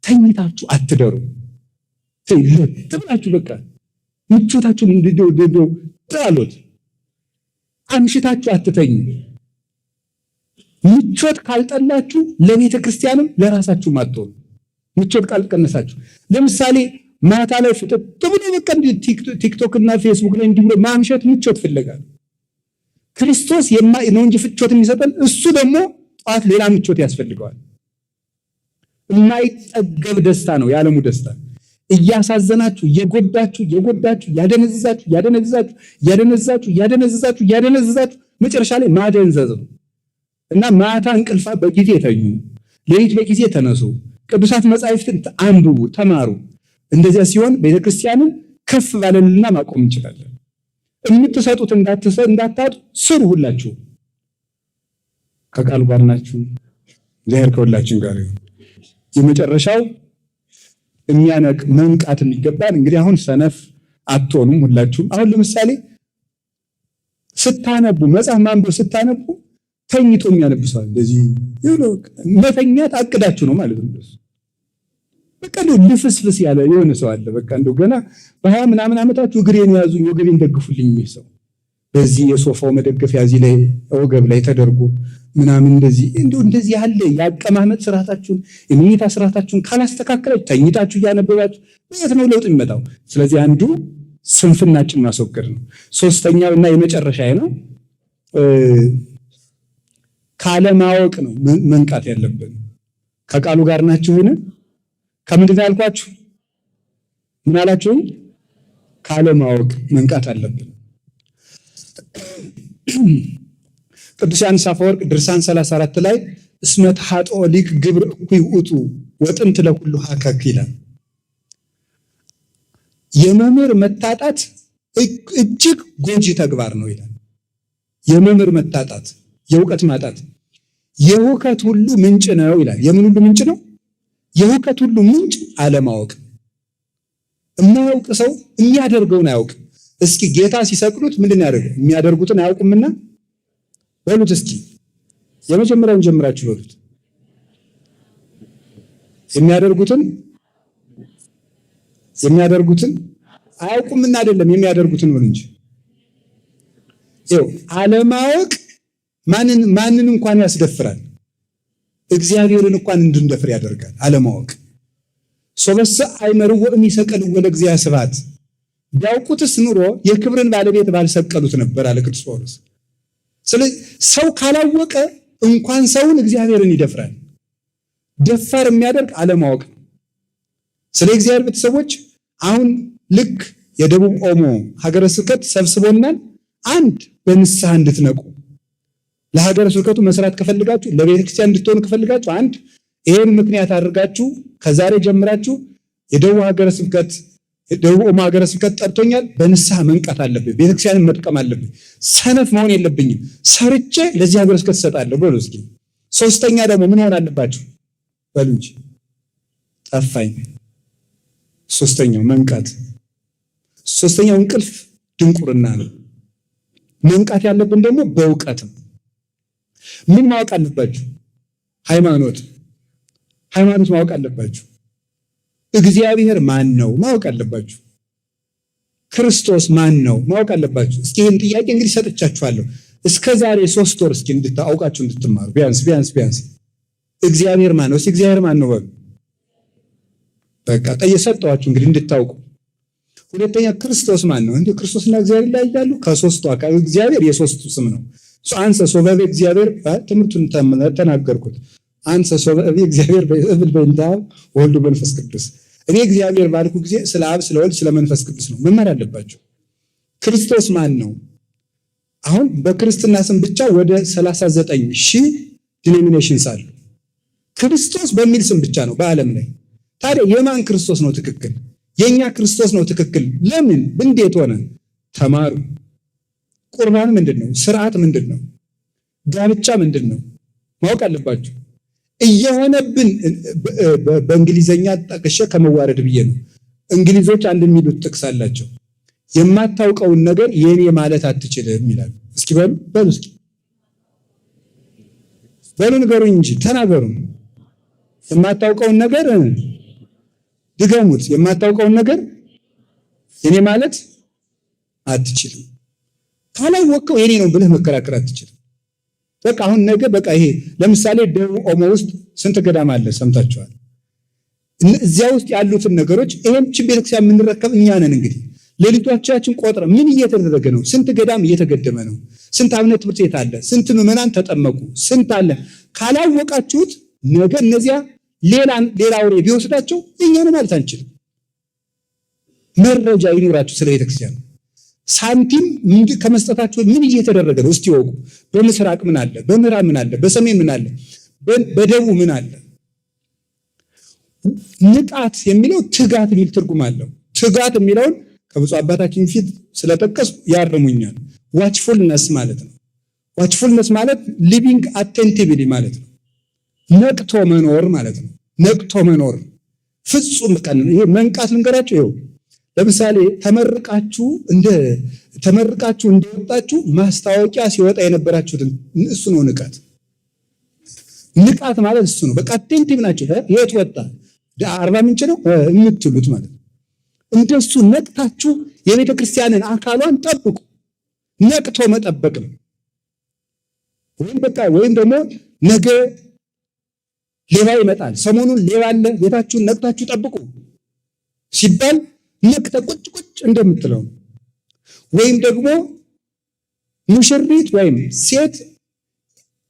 ተኝታችሁ አትደሩ። ትብላችሁ በቃ ምቾታችሁን ጣሉት። አምሽታችሁ አትተኙ። ምቾት ካልጠላችሁ ለቤተ ክርስቲያንም ለራሳችሁም አትሆኑ። ምቾት ካልቀነሳችሁ ለምሳሌ ማታ ላይ ፍጥጥ ብሎ በቃ ቲክቶክ እና ፌስቡክ ላይ እንዲህ ብሎ ማምሸት ምቾት ፍለጋል። ክርስቶስ ነው እንጂ ምቾት የሚሰጠን እሱ ደግሞ ጧት ሌላ ምቾት ያስፈልገዋል። የማይጠገብ ደስታ ነው የዓለሙ ደስታ። እያሳዘናችሁ እየጎዳችሁ ያደነዝዛችሁ መጨረሻ ላይ ማደንዘዝ ነው። እና ማታ እንቅልፋ በጊዜ ተኙ፣ ሌሊት በጊዜ ተነሱ፣ ቅዱሳት መጻሕፍትን አንብቡ፣ ተማሩ። እንደዚያ ሲሆን ቤተክርስቲያንን ከፍ ባለልና ማቆም እንችላለን። የምትሰጡት እንዳታጡ ስሩ። ሁላችሁ ከቃሉ ጋር ናችሁ። እግዚአብሔር ከሁላችን ጋር ይሁን። የመጨረሻው የሚያነቅ መንቃት የሚገባን እንግዲህ አሁን ሰነፍ አትሆኑም ሁላችሁም። አሁን ለምሳሌ ስታነቡ መጽሐፍ ማንበብ ስታነቡ ተኝቶ የሚያነብሰዋል። እንደዚህ መተኛት አቅዳችሁ ነው ማለት ነው። በቃ እንደው ልፍስፍስ ያለ የሆነ ሰው አለ። በቃ እንደው ገና በ20 ምናምን ዓመታችሁ እግሬን ያዙኝ ወገቤን ደግፉልኝ የሚል ሰው በዚህ የሶፋው መደገፊያ እዚህ ላይ ወገብ ላይ ተደርጎ ምናምን እንደዚህ ያለ ያቀማመጥ ስርዓታችሁን የመኝታ ስርዓታችሁን ካላስተካከላችሁ ተኝታችሁ እያነበባችሁ በየት ነው ለውጥ የሚመጣው? ስለዚህ አንዱ ስንፍናችን ማስወገድ ነው። ሶስተኛው እና የመጨረሻ ነው ካለማወቅ ነው መንቃት ያለብን። ከቃሉ ጋር ናችሁን? ከምንድን ያልኳችሁ ምን አላችሁ? ካለማወቅ መንቃት አለብን። ቅዱስ ዮሐንስ አፈወርቅ ድርሳን 34 ላይ እስመ ተሐጥኦ ሊቅ ግብር እኩይ ውእቱ ወጥንት ለኩሉ ሀከክ ይላል። የመምህር መታጣት እጅግ ጎጂ ተግባር ነው ይላል። የመምህር መታጣት፣ የእውቀት ማጣት የሁከት ሁሉ ምንጭ ነው ይላል። የምን ሁሉ ምንጭ ነው? የሁከት ሁሉ ምንጭ አለማወቅ። የማያውቅ ሰው የሚያደርገውን አያውቅ። እስኪ ጌታ ሲሰቅሉት ምንድን ያደርገው? የሚያደርጉትን አያውቁምና በሉት እስኪ የመጀመሪያውን ጀምራችሁ በሉት። የሚያደርጉትን አያውቁምና አይደለም የሚያደርጉትን ነው እንጂ። ይኸው አለማወቅ ማንን እንኳን ያስደፍራል? እግዚአብሔርን እንኳን እንድንደፍር ያደርጋል አለማወቅ። ሶበሰ አይመርዎ እሚሰቀልዎ ለእግዚአብሔር ስብሐት፣ ቢያውቁትስ ኑሮ የክብርን ባለቤት ባልሰቀሉት ነበር አለ ቅዱስ ጳውሎስ። ስለዚህ ሰው ካላወቀ እንኳን ሰውን እግዚአብሔርን ይደፍራል። ደፋር የሚያደርግ አለማወቅ ነው። ስለ እግዚአብሔር ቤተሰቦች አሁን ልክ የደቡብ ኦሞ ሀገረ ስብከት ሰብስቦናል። አንድ በንስሐ እንድትነቁ ለሀገረ ስብከቱ መስራት ከፈልጋችሁ፣ ለቤተክርስቲያን እንድትሆኑ ከፈልጋችሁ አንድ ይሄን ምክንያት አድርጋችሁ ከዛሬ ጀምራችሁ የደቡብ ኦሞ ሀገረ ስብከት ጠርቶኛል፣ በንስሐ መንቃት አለብኝ፣ ቤተክርስቲያንን መጥቀም አለብኝ፣ ሰነፍ መሆን የለብኝም፣ ሰርቼ ለዚህ ሀገረ ስብከት እሰጣለሁ በሉ እስኪ። ሶስተኛ ደግሞ ምን ሆነ አለባችሁ በሉ እንጂ ጠፋኝ። ሶስተኛው መንቃት፣ ሶስተኛው እንቅልፍ ድንቁርና ነው። መንቃት ያለብን ደግሞ በእውቀት ነው። ምን ማወቅ አለባችሁ? ሃይማኖት ማወቅ አለባችሁ። እግዚአብሔር ማን ነው ማወቅ አለባችሁ። ክርስቶስ ማን ነው ማወቅ አለባችሁ። እስኪ ይህን ጥያቄ እንግዲህ ሰጥቻችኋለሁ። እስከ ዛሬ 3 ወር እስኪ እንድታውቃችሁ እንድትማሩ ቢያንስ እግዚአብሔር ማን ነው? እስኪ እግዚአብሔር ማን ነው በሉ። በቃ ጠየሰጠዋችሁ እንግዲህ እንድታውቁ። ሁለተኛ ክርስቶስ ማን ነው? እንዴ ክርስቶስና እግዚአብሔር ላይ ያሉ ከሶስቱ አካል እግዚአብሔር የሶስቱ ስም ነው። አንሰ ሶበብ እግዚአብሔር ትምህርቱን ተናገርኩት። አንሰ ሶበብ እግዚአብሔር በእብል በእንተ አብ ወልድ መንፈስ ቅዱስ። እኔ እግዚአብሔር ባልኩ ጊዜ ስለ አብ ስለ ወልድ ስለ መንፈስ ቅዱስ ነው መማር አለባቸው። ክርስቶስ ማን ነው? አሁን በክርስትና ስም ብቻ ወደ 39,000 ዲኖሚኔሽንስ አሉ። ክርስቶስ በሚል ስም ብቻ ነው በዓለም ላይ። ታዲያ የማን ክርስቶስ ነው ትክክል? የኛ ክርስቶስ ነው ትክክል። ለምን? እንዴት ሆነ? ተማሩ። ቁርባን ምንድነው? ስርዓት ምንድነው? ጋብቻ ምንድነው? ማወቅ አለባችሁ። እየሆነብን በእንግሊዘኛ ጠቅሼ ከመዋረድ ብዬ ነው። እንግሊዞች አንድ የሚሉት ጥቅስ አላቸው። የማታውቀውን ነገር የኔ ማለት አትችልም ይላል። እስኪ በሉ እስኪ ንገሩኝ እንጂ ተናገሩ። የማታውቀውን ነገር ድገሙት። የማታውቀውን ነገር የኔ ማለት አትችልም። ካላወቀው የኔ ነው ብለህ መከራከር አትችልም። በቃ አሁን ነገ በቃ ይሄ ለምሳሌ ደቡብ ኦሞ ውስጥ ስንት ገዳም አለ ሰምታችኋል። እዚያ ውስጥ ያሉትን ነገሮች ይሄንችን ቤተክርስቲያን የምንረከብ እኛ ነን። እንግዲህ ሌሊቶቻችን ቆጥረ ምን እየተደረገ ነው? ስንት ገዳም እየተገደመ ነው? ስንት አብነት ትምህርት ቤት አለ? ስንት ምዕመናን ተጠመቁ? ስንት አለ? ካላወቃችሁት ነገ እነዚያ ሌላ አውሬ ቢወስዳቸው እኛ ነን ማለት አንችልም። መረጃ ይኖራችሁ ስለ ቤተክርስቲያን ሳንቲም ከመስጠታችሁ ምን እየተደረገ ነው እስቲ ወቁ። በምስራቅ ምን አለ? በምዕራብ ምን አለ? በሰሜን ምን አለ? በደቡብ ምን አለ? ንቃት የሚለው ትጋት የሚል ትርጉም አለው። ትጋት የሚለውን ከብፁዕ አባታችን ፊት ስለጠቀስ ያርሙኛል። ዋችፉልነስ ማለት ነው። ዋችፉልነስ ማለት ሊቪንግ አቴንቲቭሊ ማለት ነው። ነቅቶ መኖር ማለት ነው። ነቅቶ መኖር ፍጹም ቀን ይሄ መንቃት ልንገራችሁ። ይኸው ለምሳሌ ተመርቃችሁ እንደወጣችሁ ማስታወቂያ ሲወጣ የነበራችሁትን እሱ ነው ንቃት። ንቃት ማለት እሱ ነው። በቃ አቴንቲቭ ናቸው። የት ወጣ? አርባ ምንጭ ነው የምትሉት ማለት ነው። እንደሱ ነቅታችሁ የቤተ ክርስቲያንን አካሏን ጠብቁ። ነቅቶ መጠበቅ ነው። ወይም ደግሞ ነገ ሌባ ይመጣል፣ ሰሞኑን ሌባ አለ፣ ቤታችሁን ነቅታችሁ ጠብቁ ሲባል ነቅተ ቁጭ እንደምትለው፣ ወይም ደግሞ ሙሽሪት ወይም ሴት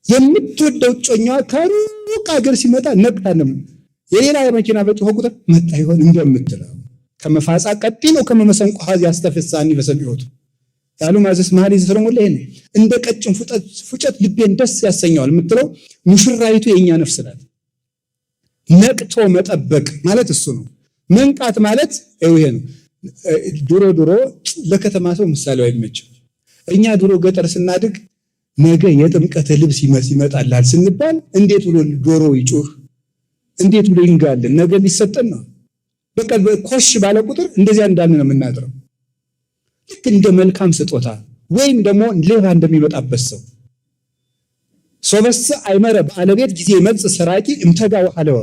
የምትወደው እጮኛዋ ከሩቅ ሀገር ሲመጣ ነቅታ የሌላ መኪና በጮኸ ቁጥር መጣ ይሆን እንደምትለው ከመፋጻ ቀጢኖ ከመመሰንቆ ሀዚ ያስተፈሳኒ በሰቢዎቱ ያሉ ማዘስ መሐሊ ዘሰሎሞን ላይ ነው። እንደ ቀጭን ፉጨት ልቤን ደስ ያሰኘዋል የምትለው ሙሽራይቱ የኛ ነፍስ ናት። ነቅቶ መጠበቅ ማለት እሱ ነው። መንቃት ማለት ይሄ ነው። ድሮ ለከተማ ሰው ምሳሌው አይመችም። እኛ ድሮ ገጠር ስናድግ ነገ የጥምቀት ልብስ ይመጣላል ስንባል እንዴት ብሎ ዶሮ ይጮህ፣ እንዴት ብሎ ይንጋልን? ነገ ሊሰጠን ነው። በቃ ኮሽ ባለ ቁጥር እንደዚያ እንዳልን ነው የምናድረው። ልክ እንደ መልካም ስጦታ ወይም ደግሞ ሌባ እንደሚመጣበት ሰው ሶበስ አይመረ ባለቤት ጊዜ መልጽ ሰራቂ እምተጋው አለው።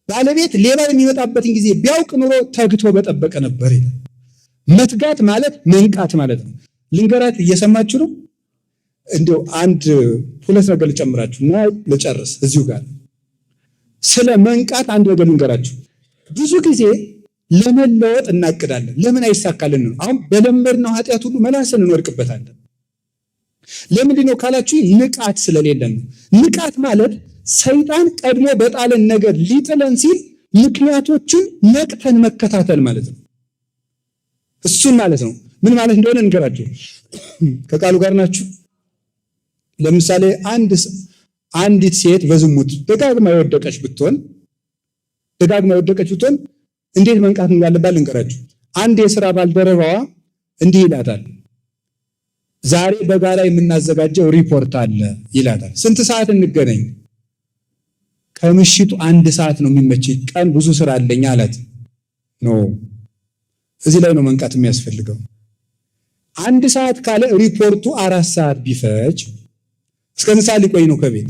ባለቤት ሌባ የሚመጣበትን ጊዜ ቢያውቅ ኑሮ ተግቶ በጠበቀ ነበር ይላል። መትጋት ማለት መንቃት ማለት ነው። ልንገራት እየሰማችሁ ነው። እንደው አንድ ሁለት ነገር ልጨምራችሁና ልጨርስ እዚሁ ጋር ስለ መንቃት አንድ ነገር ልንገራችሁ። ብዙ ጊዜ ለመለወጥ እናቅዳለን፣ ለምን አይሳካልን? አሁን በለመድነው ኃጢአት ሁሉ መላሰን እንወድቅበታለን። ለምንድን ነው ካላችሁ ንቃት ስለሌለን ነው። ንቃት ማለት ሰይጣን ቀድሞ በጣለን ነገር ሊጥለን ሲል ምክንያቶችን ነቅተን መከታተል ማለት ነው። እሱን ማለት ነው። ምን ማለት እንደሆነ እንገራችሁ። ከቃሉ ጋር ናችሁ? ለምሳሌ አንዲት ሴት በዝሙት ደጋግማ የወደቀች ብትሆን እንዴት መንቃት እንዳለባት ልንገራችሁ። አንድ የሥራ ባልደረባዋ እንዲህ ይላታል፣ ዛሬ በጋራ የምናዘጋጀው ሪፖርት አለ ይላታል። ስንት ሰዓት እንገናኝ? ከምሽቱ 1 ሰዓት ነው የሚመችኝ፣ ቀን ብዙ ስራ አለኝ አላት። እዚህ ላይ ነው መንቃት የሚያስፈልገው። 1 ሰዓት ካለ ሪፖርቱ 4 ሰዓት ቢፈጅ እስከ ምሳ ሊቆይ ነው ከቤት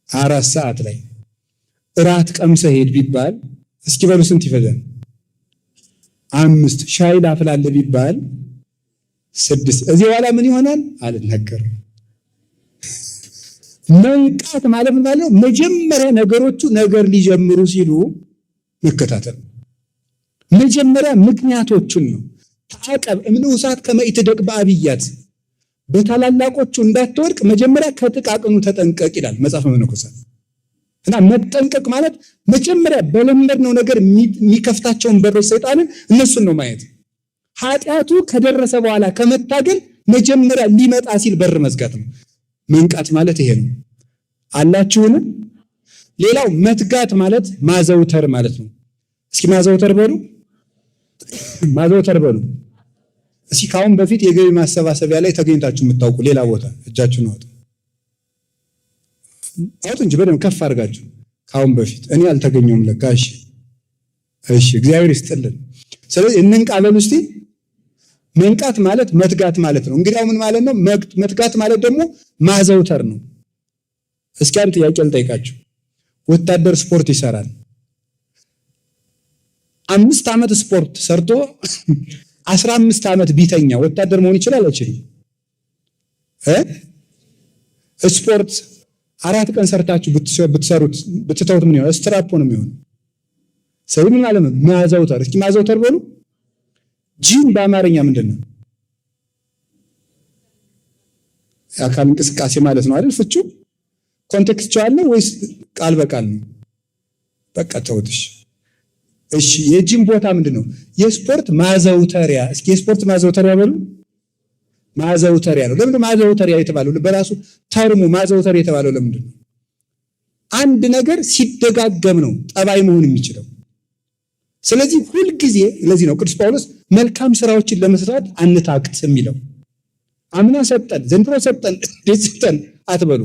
4 ሰዓት ላይ እራት ቀምሰ ሄድ ቢባል እስኪ በሉ ስንት ይፈጃል? 5 ሻይ ላፍላለ ቢባል 6 እዚህ በኋላ ምን ይሆናል አልነገርም። መንቃት ማለት ምን ማለት ነው? መጀመሪያ ነገሮቹ ነገር ሊጀምሩ ሲሉ መከታተል። መጀመሪያ ምክንያቶቹን ነው። ታቀብ እምንውሳት ከመይትደቅ በአብያት በታላላቆቹ እንዳትወድቅ መጀመሪያ ከጥቃቅኑ ተጠንቀቅ ይላል መጽሐፈ መነኮሳት። እና መጠንቀቅ ማለት መጀመሪያ በለመድነው ነገር የሚከፍታቸውን በሮች ሰይጣንን እነሱን ነው ማየት። ኃጢአቱ ከደረሰ በኋላ ከመታገል መጀመሪያ ሊመጣ ሲል በር መዝጋት ነው። መንቃት ማለት ይሄ ነው። አላችሁን? ሌላው መትጋት ማለት ማዘውተር ማለት ነው። እስኪ ማዘውተር በሉ። እስኪ ካሁን በፊት የገቢ ማሰባሰቢያ ላይ ተገኝታችሁ የምታውቁ ሌላ ቦታ እጃችሁን አውጡ እንጂ በደንብ ከፍ አድርጋችሁ። ካሁን በፊት እኔ አልተገኘሁም ለካ። እሺ እግዚአብሔር ይስጥልን። ስለዚህ እንንቃ በሉ እስቲ። መንቃት ማለት መትጋት ማለት ነው። እንግዲህ ምን ማለት ነው? መትጋት ማለት ደግሞ ማዘውተር ነው። እስኪ አንድ ጥያቄ ልጠይቃችሁ። ወታደር ስፖርት ይሰራል። 5 ዓመት ስፖርት ሰርቶ 15 ዓመት ቢተኛ ወታደር መሆን ይችላል አይችልም? ስፖርት 4 ቀን ሰርታችሁ ብትሰሩት ብትተውት ምን ይሆናል? ስትራፖ ነው የሚሆነው። ስለዚህ ምን ማለት ነው? ማዘውተር። እስኪ ማዘውተር በሉ። ጂም በአማርኛ ምንድን ነው? የአካል እንቅስቃሴ ማለት ነው አይደል? ፍቹ ኮንቴክስቹዋል ነው ወይስ ቃል በቃል ነው? በቃ ተውትሽ። እሺ የጂም ቦታ ምንድን ነው? የስፖርት ማዘውተሪያ። እስኪ የስፖርት ማዘውተሪያ በሉ። ማዘውተሪያ ነው። ለምንድን ነው ማዘውተሪያ የተባለው? በራሱ ተርሙ ማዘውተሪያ የተባለው ለምንድን ነው? አንድ ነገር ሲደጋገም ነው ጠባይ መሆን የሚችለው። ስለዚህ ሁልጊዜ ለዚህ ነው ቅዱስ ጳውሎስ መልካም ስራዎችን ለመስራት አንታክት የሚለው። አምና ሰጠን፣ ዘንድሮ ሰጠን፣ እንዴት ሰጠን አትበሉ።